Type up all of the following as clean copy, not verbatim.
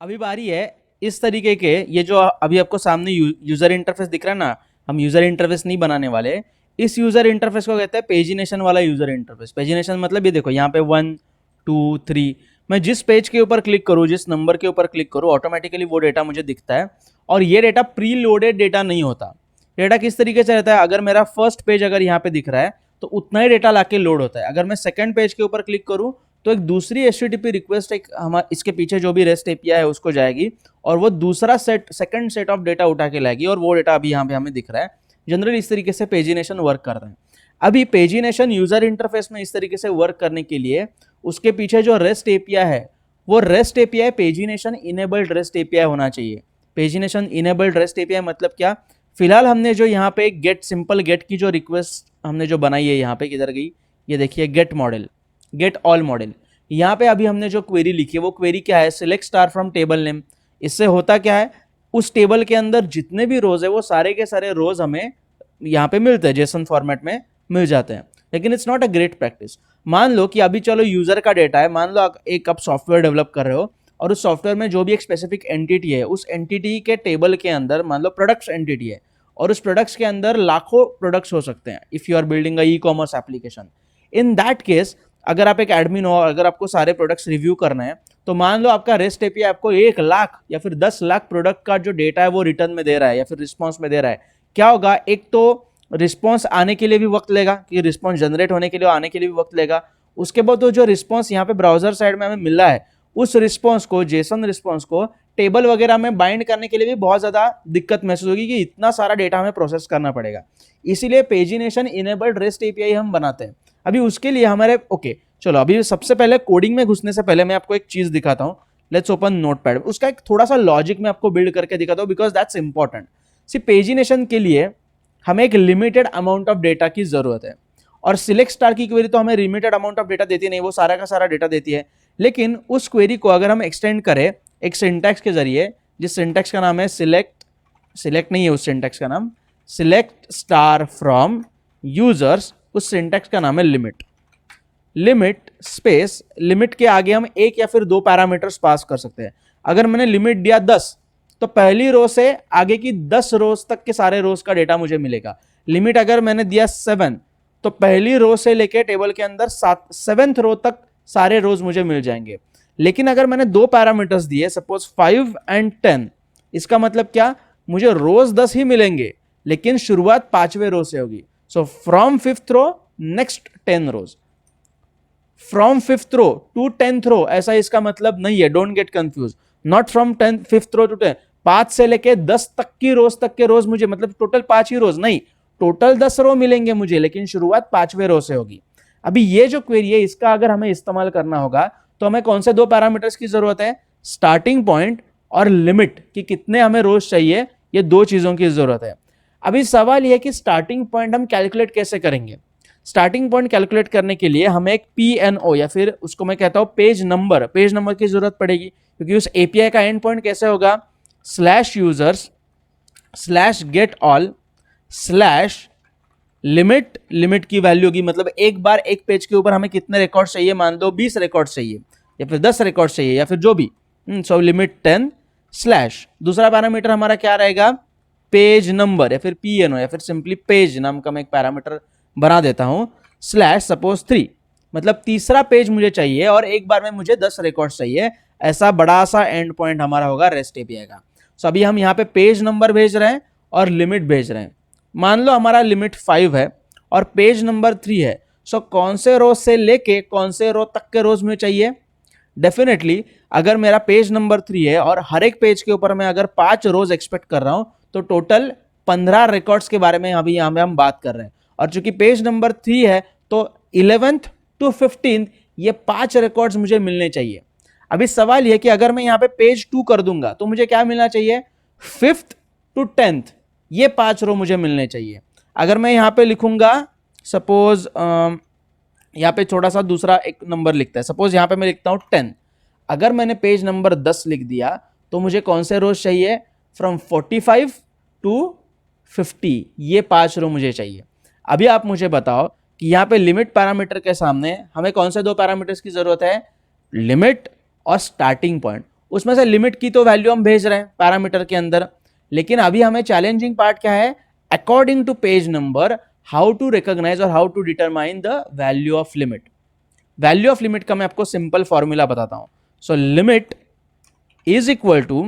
अभी बारी है इस तरीके के, ये जो अभी आपको सामने यूजर इंटरफेस दिख रहा है ना, हम यूजर इंटरफेस नहीं बनाने वाले। इस यूजर इंटरफेस को कहते हैं पेजिनेशन वाला यूजर इंटरफेस। पेजिनेशन मतलब ये देखो यहाँ पे 1 2 3, मैं जिस पेज के ऊपर क्लिक करूँ, जिस नंबर के ऊपर क्लिक करूँ, ऑटोमेटिकली वो डेटा मुझे दिखता है। और ये डेटा प्री लोडेड डेटा नहीं होता। डेटा किस तरीके से रहता है, अगर मेरा फर्स्ट पेज अगर यहाँ पे दिख रहा है तो उतना ही डेटा लाके लोड होता है। अगर मैं सेकंड पेज के ऊपर क्लिक करूँ तो एक दूसरी HTTP रिक्वेस्ट एक हमारे इसके पीछे जो भी रेस्ट एपीआई है उसको जाएगी और वो दूसरा सेकंड सेट ऑफ डेटा उठा के लाएगी, और वो डेटा अभी यहाँ पे हमें दिख रहा है। जनरली इस तरीके से पेजिनेशन वर्क कर रहा है। अभी पेजिनेशन यूजर इंटरफेस में इस तरीके से वर्क करने के लिए उसके पीछे जो रेस्ट एपीआई है वो rest API pagination enabled rest API होना चाहिए। पेजिनेशन इनेबल्ड रेस्ट एपीआई मतलब क्या, फिलहाल हमने जो यहाँ पे गेट सिंपल गेट की जो रिक्वेस्ट हमने जो बनाई है, यहाँ पे किधर गई, ये देखिए get model, get all model. यहाँ पे अभी हमने जो क्वेरी लिखी है वो क्वेरी क्या है, select star from table name. इससे होता क्या है, उस टेबल के अंदर जितने भी रोज है वो सारे के सारे रोज हमें यहाँ पे मिलते हैं, जेसन फॉर्मेट में मिल जाते हैं। लेकिन it's not a great practice. मान लो कि अभी चलो यूजर का डेटा है, मान लो एक आप सॉफ्टवेयर डेवलप कर रहे हो और उस सॉफ्टवेयर में जो भी एक स्पेसिफिक एंटिटी है, उस एंटिटी के टेबल के अंदर मान लो प्रोडक्ट्स एंटिटी है, और उस प्रोडक्ट्स के अंदर लाखों प्रोडक्ट्स हो सकते हैं if you are building a e commerce application. In that case अगर आप एक एडमिन हो और अगर आपको सारे प्रोडक्ट्स रिव्यू करना है, तो मान लो आपका रेस्ट एपीआई आपको 1 लाख या फिर 10 लाख प्रोडक्ट का जो डेटा है वो रिटर्न में दे रहा है या फिर रिस्पॉन्स में दे रहा है। क्या होगा, एक तो रिस्पॉन्स आने के लिए भी वक्त लेगा, कि रिस्पॉन्स जनरेट होने के लिए आने के लिए भी वक्त लेगा। उसके बाद तो जो रिस्पॉन्स यहाँ पे ब्राउजर साइड में हमें मिल रहा है, उस रिस्पॉन्स को, जेसन रिस्पॉन्स को टेबल वगैरह में बाइंड करने के लिए भी बहुत ज्यादा दिक्कत महसूस होगी कि इतना सारा डेटा हमें प्रोसेस करना पड़ेगा। इसीलिए पेजिनेशन इनेबल्ड रेस्ट एपीआई हम बनाते हैं। अभी उसके लिए हमारे चलो अभी सबसे पहले कोडिंग में घुसने से पहले मैं आपको एक चीज दिखाता हूं। Let's open notepad. उसका एक थोड़ा सा लॉजिक मैं आपको बिल्ड करके दिखाता हूं because that's important. See pagination के लिए हमें एक लिमिटेड अमाउंट ऑफ डेटा की जरूरत है, और सिलेक्ट स्टार की क्वेरी तो हमें लिमिटेड अमाउंट ऑफ डेटा देती नहीं, वो सारा का सारा डेटा देती है। लेकिन उस क्वेरी को अगर हम एक्सटेंड करें एक सिंटैक्स के जरिए, जिस सिंटैक्स का नाम है सिलेक्ट नहीं है उस सिंटैक्स का नाम, सिलेक्ट स्टार फ्रॉम यूजर्स, उस सिंटैक्स का नाम है लिमिट स्पेस, लिमिट के आगे हम एक या फिर 2 पैरामीटर्स पास कर सकते हैं। अगर मैंने लिमिट दिया 10, तो पहली रो से आगे की 10 रोज तक के सारे रोज का डेटा मुझे मिलेगा। लिमिट अगर मैंने दिया 7, तो पहली रो से लेके टेबल के अंदर 7th रो तक सारे रोज मुझे मिल जाएंगे। लेकिन अगर मैंने 2 पैरामीटर्स दिए, सपोज 5 एंड 10, इसका मतलब क्या, मुझे रोज 10 ही मिलेंगे लेकिन शुरुआत 5वें रो से होगी। So from 5th row next 10 rows, from 5th row to 10th row, ऐसा इसका मतलब नहीं है, don't get confuse. Not from 5th row to 10, 5 से लेके 10 तक की रोज तक के रोज मुझे, मतलब टोटल 5 ही रोज नहीं, टोटल 10 रो मिलेंगे मुझे, लेकिन शुरुआत 5वें रो से होगी। अभी ये जो क्वेरी है इसका अगर हमें इस्तेमाल करना होगा तो हमें कौन से 2 पैरामीटर्स की जरूरत है, स्टार्टिंग पॉइंट और लिमिट, कि कितने हमें रोज चाहिए, ये 2 चीजों की जरूरत है। अभी सवाल यह है कि स्टार्टिंग पॉइंट हम कैलकुलेट कैसे करेंगे। स्टार्टिंग पॉइंट कैलकुलेट करने के लिए हमें एक PNO या फिर उसको मैं कहता हूं पेज नंबर की जरूरत पड़ेगी, क्योंकि उस एपीआई का एंड पॉइंट कैसे होगा, /users/getAll/ लिमिट की वैल्यू होगी, मतलब एक बार एक पेज के ऊपर हमें कितने रिकॉर्ड चाहिए, मान लो 20 रिकॉर्ड चाहिए या फिर 10 रिकॉर्ड चाहिए या फिर जो भी, सो लिमिट 10 दूसरा पैरामीटर हमारा क्या रहेगा, पेज नंबर या फिर PNO या फिर सिंपली पेज नाम का मैं एक पैरामीटर बना देता हूं, /सपोज 3, मतलब तीसरा पेज मुझे चाहिए और एक बार में मुझे 10 रिकॉर्ड चाहिए। ऐसा बड़ा सा एंड पॉइंट हमारा होगा रेस्ट एपीआई का। सो अभी हम यहाँ पे पेज नंबर भेज रहे हैं और लिमिट भेज रहे हैं। मान लो हमारा लिमिट 5 है और पेज नंबर 3 है, सो कौन से रोज से लेके कौन से रो तक के रोज में चाहिए, डेफिनेटली अगर मेरा पेज नंबर 3 है और हर एक पेज के ऊपर मैं अगर 5 रोज एक्सपेक्ट कर रहा हूं तो टोटल 15 रिकॉर्ड्स के बारे में अभी यहाँ पे हम बात कर रहे हैं। और चूंकि पेज नंबर 3 है तो 11th to 15th ये 5 रिकॉर्ड्स मुझे मिलने चाहिए। अभी सवाल यह कि अगर मैं यहाँ पे पेज 2 कर दूंगा तो मुझे क्या मिलना चाहिए, 5th to 10th ये 5 रो मुझे मिलने चाहिए। अगर मैं यहाँ पे लिखूंगा सपोज यहाँ पे थोड़ा सा दूसरा एक नंबर लिखता है, सपोज यहाँ पे मैं लिखता हूँ 10, अगर मैंने पेज नंबर 10 लिख दिया तो मुझे कौन से रोज चाहिए, फ्रॉम 45 to 50 ये 5 रो मुझे चाहिए। अभी आप मुझे बताओ कि यहाँ पे लिमिट पैरामीटर के सामने हमें कौन से 2 पैरामीटर्स की जरूरत है, लिमिट और स्टार्टिंग पॉइंट। उसमें से लिमिट की तो वैल्यू हम भेज रहे हैं पैरामीटर के अंदर, लेकिन अभी हमें चैलेंजिंग पार्ट क्या है, according to page number how to recognise और how to determine the value of limit. Value of limit का मैं आपको सिंपल फॉर्मूला बताता हूं। So limit is equal to,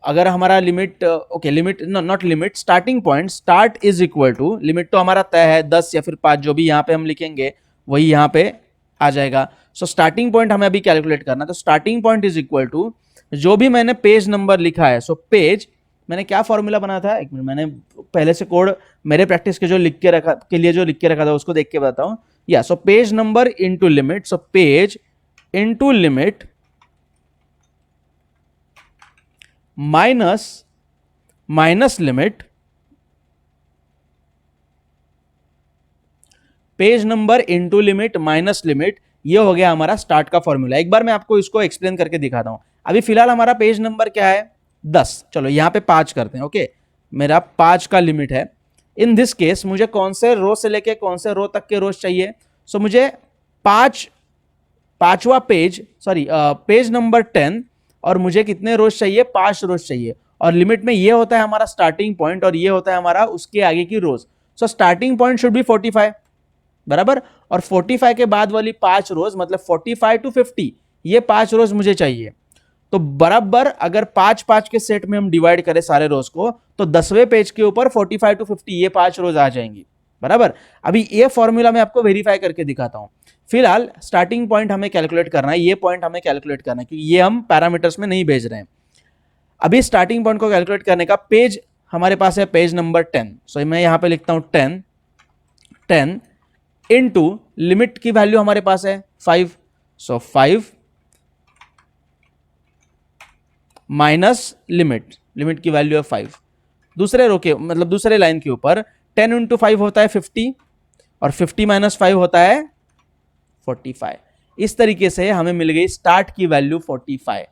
अगर हमारा limit okay limit not limit starting point, start is equal to, limit तो हमारा तय है 10 या फिर 5, जो भी यहाँ पे हम लिखेंगे वही यहाँ पे आ जाएगा। सो स्टार्टिंग पॉइंट हमें अभी कैलकुलेट करना है, तो starting point is equal to जो भी मैंने पेज नंबर लिखा है। सो पेज मैंने क्या फॉर्मूला बनाया था, एक मिनट, मैंने पहले से कोड मेरे प्रैक्टिस के जो लिख के रखा के लिए जो लिख के रखा था उसको देख के बताता हूँ। या सो page number into limit, so page into limit minus limit, page number into limit minus limit, ये हो गया हमारा स्टार्ट का फॉर्मूला। एक बार मैं आपको इसको एक्सप्लेन करके दिखाता हूं। अभी फिलहाल हमारा पेज नंबर क्या है 10, चलो यहां पे 5 करते हैं। ओके, मेरा 5 का लिमिट है। इन दिस केस मुझे कौन से रो से लेके कौन से रो तक के रोज चाहिए, सो मुझे पांचवा पेज, सॉरी पेज नंबर 10, और मुझे कितने रोज चाहिए, 5 रोज चाहिए। और लिमिट में ये होता है हमारा स्टार्टिंग पॉइंट और ये होता है हमारा उसके आगे की rows. So starting point should be 45 बराबर, और 45 के बाद वाली 5 रोज मतलब 45 टू 50, ये 5 रोज मुझे चाहिए। तो बराबर अगर 5-5 के सेट में हम डिवाइड करें सारे रोज को, तो 10वें पेज के ऊपर 45 टू 50 ये 5 रोज आ जाएंगी बराबर। अभी ये फॉर्मूला मैं आपको वेरीफाई करके दिखाता हूं। फिलहाल स्टार्टिंग पॉइंट हमें कैलकुलेट करना है, ये पॉइंट हमें कैलकुलेट करना है क्योंकि ये हम पैरामीटर्स में नहीं भेज रहे हैं। अभी स्टार्टिंग पॉइंट को कैलकुलेट करने का, पेज हमारे पास है पेज नंबर 10, सो मैं यहां पे लिखता हूं 10 इनटू लिमिट की वैल्यू हमारे पास है 5, सो 5 माइनस लिमिट की वैल्यू है 5। दूसरे रो के मतलब दूसरे लाइन के ऊपर 10 इंटू 5 होता है 50, और 50 माइनस 5 होता है 45। इस तरीके से हमें मिल गई स्टार्ट की वैल्यू 45।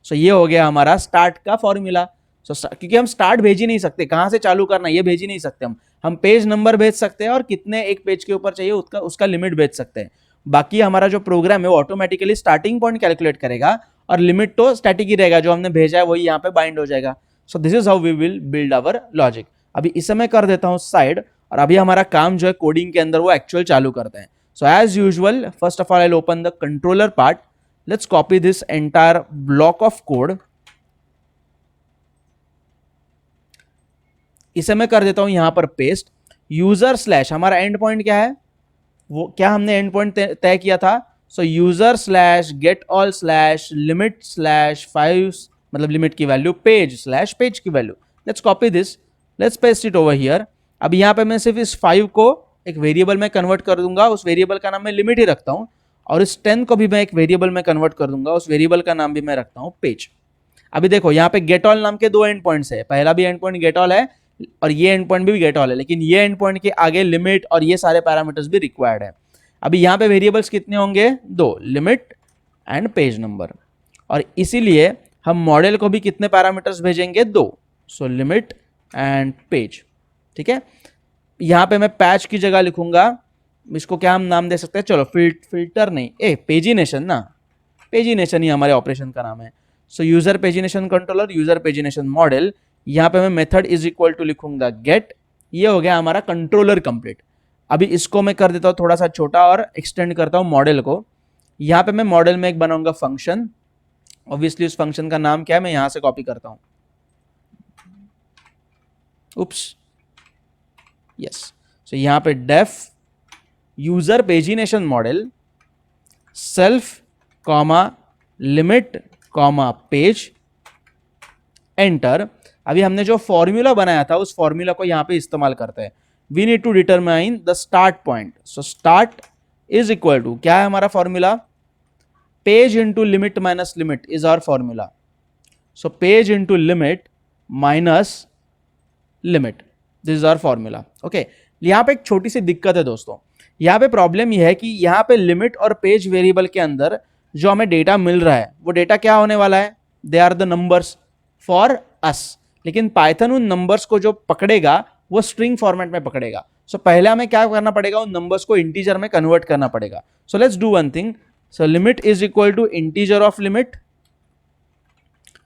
सो ये हो गया हमारा स्टार्ट का फॉर्मूला। क्योंकि हम स्टार्ट भेज ही नहीं सकते, कहां से चालू करना ये भेज ही नहीं सकते हम पेज नंबर भेज सकते हैं और कितने एक पेज के ऊपर चाहिए उसका लिमिट भेज सकते हैं। बाकी हमारा जो प्रोग्राम है वो ऑटोमेटिकली स्टार्टिंग पॉइंट कैलकुलेट करेगा और लिमिट तो स्टैटिक ही रहेगा, जो हमने भेजा है वही यहाँ पे बाइंड हो जाएगा। So this is how we will build our logic. अभी इसे मैं कर देता हूँ साइड, और अभी हमारा काम जो है कोडिंग के अंदर वो एक्चुअल चालू करते हैं। So as usual first of all I open the controller part, let's copy this entire block of code. इसे मैं कर देता हूं यहां पर पेस्ट। यूजर स्लैश, हमारा एंड पॉइंट क्या है, वो क्या हमने एंड पॉइंट तय किया था। सो user slash get all slash limit slash 5, मतलब लिमिट की वैल्यू, पेज स्लैश पेज की value. Let's copy this, let's paste it over here. अब यहां पे मैं सिर्फ इस 5 को एक वेरिएबल में कन्वर्ट कर दूंगा, उस वेरिएबल का नाम मैं लिमिट ही रखता हूं, और इस 10 को भी मैं एक वेरिएबल में कन्वर्ट कर दूंगा, उस वेरिएबल का नाम भी मैं रखता हूं पेज। अभी देखो यहाँ पे गेट ऑल नाम के 2 एंड पॉइंट्स है, पहला भी एंड पॉइंट गेट ऑल है और ये एंड पॉइंट भी गेट ऑल है, लेकिन ये एंड पॉइंट के आगे लिमिट और ये सारे पैरामीटर्स भी रिक्वायर्ड है। अभी यहाँ पे वेरिएबल्स कितने होंगे, 2, लिमिट एंड पेज नंबर, और इसीलिए हम मॉडल को भी कितने पैरामीटर्स भेजेंगे, 2, सो लिमिट एंड पेज। ठीक है, यहाँ पे मैं पैच की जगह लिखूंगा, इसको क्या हम नाम दे सकते हैं, चलो फिल्टर नहीं, पेजिनेशन ना, पेजिनेशन ही हमारे ऑपरेशन का नाम है। सो user pagination controller, user pagination model, यहाँ पे मैं मेथड इज इक्वल टू लिखूंगा गेट। ये हो गया हमारा कंट्रोलर कंप्लीट। अभी इसको मैं कर देता हूँ थोड़ा सा छोटा और एक्सटेंड करता हूँ मॉडल को। यहाँ पे मैं मॉडल में एक बनाऊंगा फंक्शन, ऑब्वियसली उस फंक्शन का नाम क्या है मैं यहां से कॉपी करता हूं, उप्स, यस। सो यहां पे def user pagination model self comma limit comma page, enter. अभी हमने जो फॉर्मूला बनाया था उस फॉर्मूला को यहां पे इस्तेमाल करते हैं। We need to determine the start point. So start is equal to, क्या है हमारा formula, page into limit minus limit is our formula. So page into limit minus limit, this is our formula. Okay, यहां पे एक छोटी सी दिक्कत है दोस्तों, यहां पे प्रॉब्लम यह है कि यहां पे लिमिट और पेज वेरिएबल के अंदर जो हमें डेटा मिल रहा है वो डेटा क्या होने वाला है, they are the numbers for us, लेकिन पाइथन उन नंबर्स को जो पकड़ेगा वो स्ट्रिंग फॉर्मेट में पकड़ेगा। सो पहले हमें क्या करना पड़ेगा, उन नंबर्स को इंटीजर में कन्वर्ट करना पड़ेगा। So let's do one thing. So limit is equal to integer of limit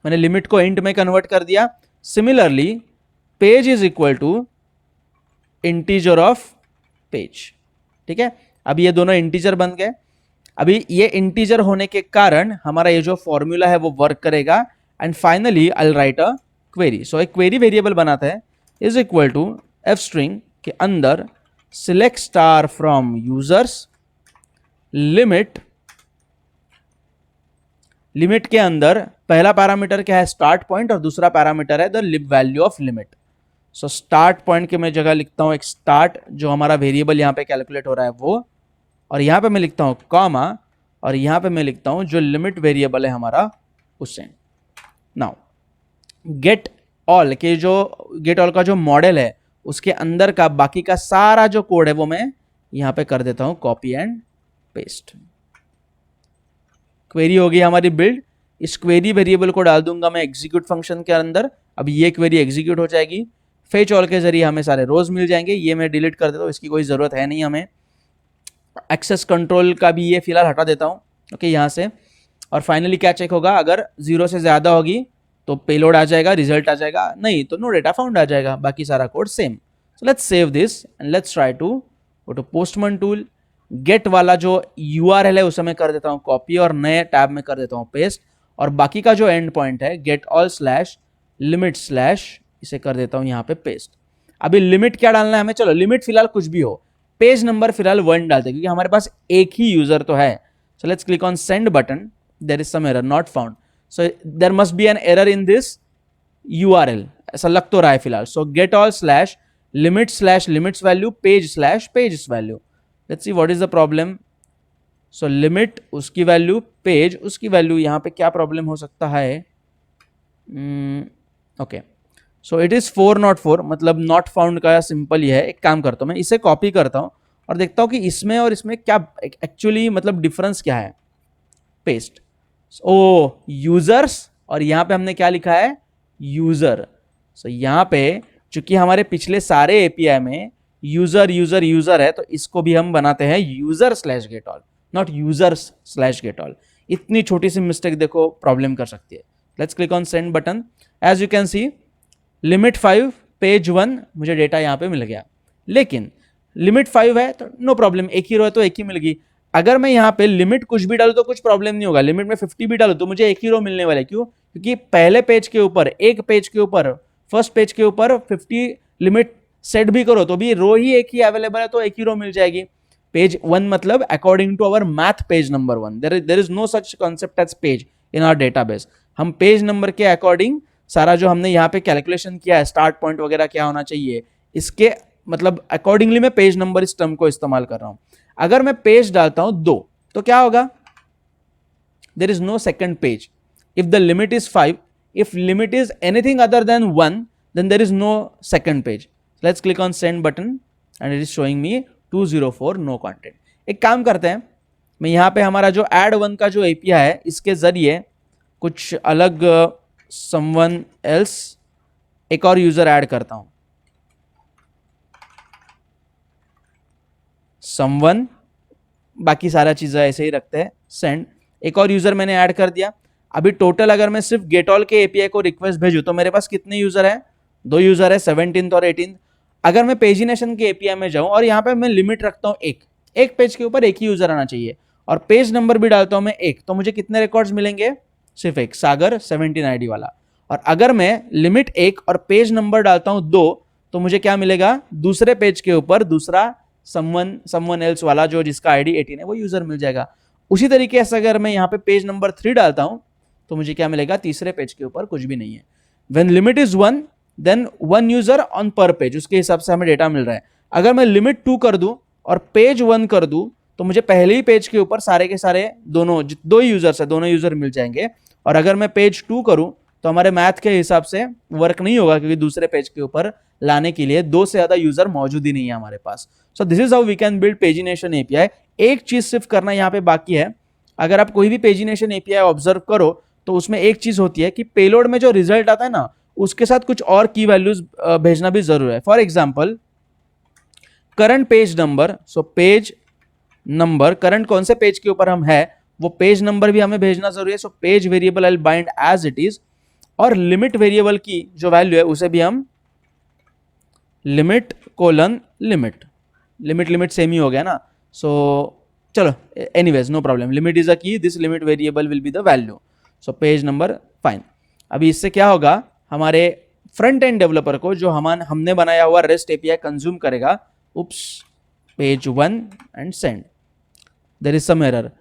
मैंने लिमिट को इंट में कन्वर्ट कर दिया। Similarly page is equal to integer of page, ठीक है। अब ये दोनों इंटीजर बन गए। अभी ये इंटीजर होने के कारण हमारा ये जो फॉर्मूला है वो वर्क करेगा। And finally I will write a query. So एक क्वेरी वेरिएबल बनाते हैं, is equal to F string के अंदर select star from users, limit, limit के अंदर पहला पैरामीटर क्या है, स्टार्ट पॉइंट, और दूसरा पैरामीटर है the value of limit. So start point के मैं जगह लिखता हूं एक स्टार्ट, जो हमारा वेरिएबल यहां पे कैलकुलेट हो रहा है वो, और यहां पे मैं लिखता हूं कॉमा, और यहां पे मैं लिखता हूं जो लिमिट वेरिएबल है हमारा उसे। नाउ गेट ऑल के जो गेट ऑल का जो मॉडल है उसके अंदर का बाकी का सारा जो कोड है वो मैं यहां पे कर देता हूं कॉपी एंड पेस्ट। क्वेरी होगी हमारी बिल्ड। इस क्वेरी वेरिएबल को डाल दूंगा मैं एग्जीक्यूट फंक्शन के अंदर। अब ये क्वेरी एग्जीक्यूट हो जाएगी, फेच ऑल के जरिए हमें सारे रोज मिल जाएंगे। ये मैं डिलीट कर देता हूँ, इसकी कोई जरूरत है नहीं हमें। एक्सेस कंट्रोल का भी ये फिलहाल हटा देता हूँ, ओके, यहाँ से। और फाइनली क्या चेक होगा, अगर 0 से ज़्यादा होगी तो पेलोड आ जाएगा, रिजल्ट आ जाएगा, नहीं तो नो डेटा फाउंड आ जाएगा। बाकी सारा code same. So let's save this and let's try to go to Postman tool. Get वाला जो URL है उसे मैं कर देता हूँ कॉपी और नए टैब में कर देता हूँ पेस्ट, और बाकी का जो एंड पॉइंट है gate all slash limit slash इसे कर देता हूँ यहाँ पे पेस्ट। अभी लिमिट क्या डालना है हमें, चलो लिमिट फिलहाल कुछ भी हो, पेज नंबर फिलहाल 1 डालते हैं क्योंकि हमारे पास एक ही यूजर तो है। So let's click on send button, there is some error not found, so there must be an error in this URL, ऐसा लग तो रहा है फिलहाल। So get all slash limits value page slash page value, let's see what is the problem. So limit उसकी value, page उसकी value, यहाँ पे क्या प्रॉब्लम हो सकता है, okay. So it is 4 not 4, मतलब नॉट फाउंड का सिंपल ही है। एक काम करता हूँ मैं, इसे कॉपी करता हूँ और देखता हूँ कि इसमें और इसमें क्या एक्चुअली मतलब डिफरेंस क्या है। पेस्ट, ओ यूजर्स, और यहाँ पे हमने क्या लिखा है, यूजर। सो यहाँ पे चूंकि हमारे पिछले सारे API में यूजर यूजर यूजर है, तो इसको भी हम बनाते हैं user slash get all, not users slash get all. इतनी छोटी सी मिस्टेक देखो प्रॉब्लम कर सकती है। Let's click on send button. As you can see limit 5 page 1 मुझे डेटा यहाँ पे मिल गया, लेकिन लिमिट 5 है तो नो प्रॉब्लम, एक ही रो है तो एक ही मिल गई। अगर मैं यहाँ पे लिमिट कुछ भी डालूँ तो कुछ प्रॉब्लम नहीं होगा, लिमिट में 50 भी डालूँ तो मुझे एक ही रो मिलने वाला है। क्यों? क्योंकि पहले पेज के ऊपर, एक पेज के ऊपर, फर्स्ट पेज के ऊपर 50 लिमिट सेट भी करो तो भी रो ही एक ही अवेलेबल है, तो एक ही रो मिल जाएगी। पेज 1 मतलब according to our math page number 1, there is no such concept as page in our database. हम पेज नंबर के अकॉर्डिंग सारा जो हमने यहाँ पे कैलकुलेशन किया है, स्टार्ट पॉइंट वगैरह क्या होना चाहिए, इसके मतलब अकॉर्डिंगली मैं पेज नंबर इस टर्म को इस्तेमाल कर रहा हूं। अगर मैं पेज डालता हूं 2 तो क्या होगा, there is no second page. If the limit is 5, if limit is anything other than 1, then there is no second page. Let's click on send button and it is showing me 204 no content. एक काम करते हैं, मैं यहाँ पे हमारा जो add one का जो API है इसके जरिए कुछ अलग someone else एक और यूजर ऐड करता हूं। someone, बाकी सारा चीजें ऐसे ही रखते हैं। send, एक और यूजर मैंने ऐड कर दिया। अभी टोटल अगर मैं सिर्फ गेटऑल के API को रिक्वेस्ट भेजूं तो मेरे पास कितने यूजर है, 2 यूजर है, 17th और 18th। अगर मैं पेजिनेशन के API में जाऊं और यहाँ पे मैं लिमिट रखता हूं एक पेज के ऊपर एक ही यूजर आना चाहिए, और पेज नंबर भी डालता हूं मैं 1, तो मुझे कितने रिकॉर्ड्स मिलेंगे, सिर्फ एक, सागर 17 ID वाला। और अगर मैं लिमिट 1 और पेज नंबर डालता हूं 2, तो मुझे क्या मिलेगा, दूसरे पेज के ऊपर दूसरा समवन एल्स वाला जो जिसका ID 18 है वो यूजर मिल जाएगा। उसी तरीके से अगर मैं यहाँ पे पेज नंबर 3 डालता हूं तो मुझे क्या मिलेगा, तीसरे पेज के ऊपर कुछ भी नहीं है। When limit is 1 then 1 user on per page, उसके हिसाब से हमें डेटा मिल रहा है। अगर मैं लिमिट 2 कर दूं और पेज 1 कर दूं तो मुझे पहले ही पेज के ऊपर सारे के सारे दोनों 2 यूजर्स है, दोनों यूजर मिल जाएंगे। और अगर मैं पेज 2 करूं तो हमारे मैथ के हिसाब से वर्क नहीं होगा, क्योंकि दूसरे पेज के ऊपर लाने के लिए 2 से ज्यादा यूजर मौजूद ही नहीं है हमारे पास। So this is how we can build pagination API। एक चीज सिर्फ करना यहाँ पे बाकी है, अगर आप कोई भी पेजिनेशन API ऑब्जर्व करो तो उसमें एक चीज होती है कि पेलोड में जो रिजल्ट आता है ना, उसके साथ कुछ और की वैल्यूज भेजना भी जरूरी है। For example current page number, so page number current कौन से पेज के ऊपर हम है वो पेज नंबर भी हमें भेजना जरूरी है। So page variable I will bind as it is, और लिमिट वेरिएबल की जो वैल्यू है उसे भी हम limit colon limit, limit limit same ही हो गया ना, सो चलो anyways no problem, limit is a key, this limit variable will be the value. So page number fine. अभी इससे क्या होगा, हमारे फ्रंट एंड डेवलपर को जो हमने बनाया हुआ रेस्ट एपीआई कंज्यूम करेगा, oops page 1 and send, there is some error,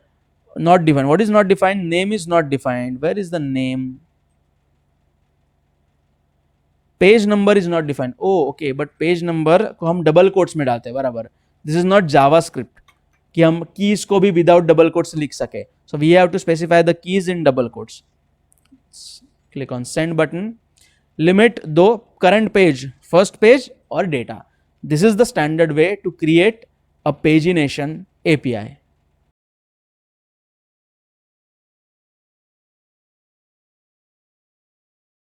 not defined. What is not defined? Name is not defined. Where is the name? Page number is not defined. Oh okay, but page number को हम double quotes में डालते हैं, बराबर। This is not JavaScript कि हम keys को भी विदाउट डबल कोट्स लिख सके, so we have to specify the keys in double quotes. Click on send button, limit दो करंट पेज, फर्स्ट पेज और data. This is the standard way to create a pagination API.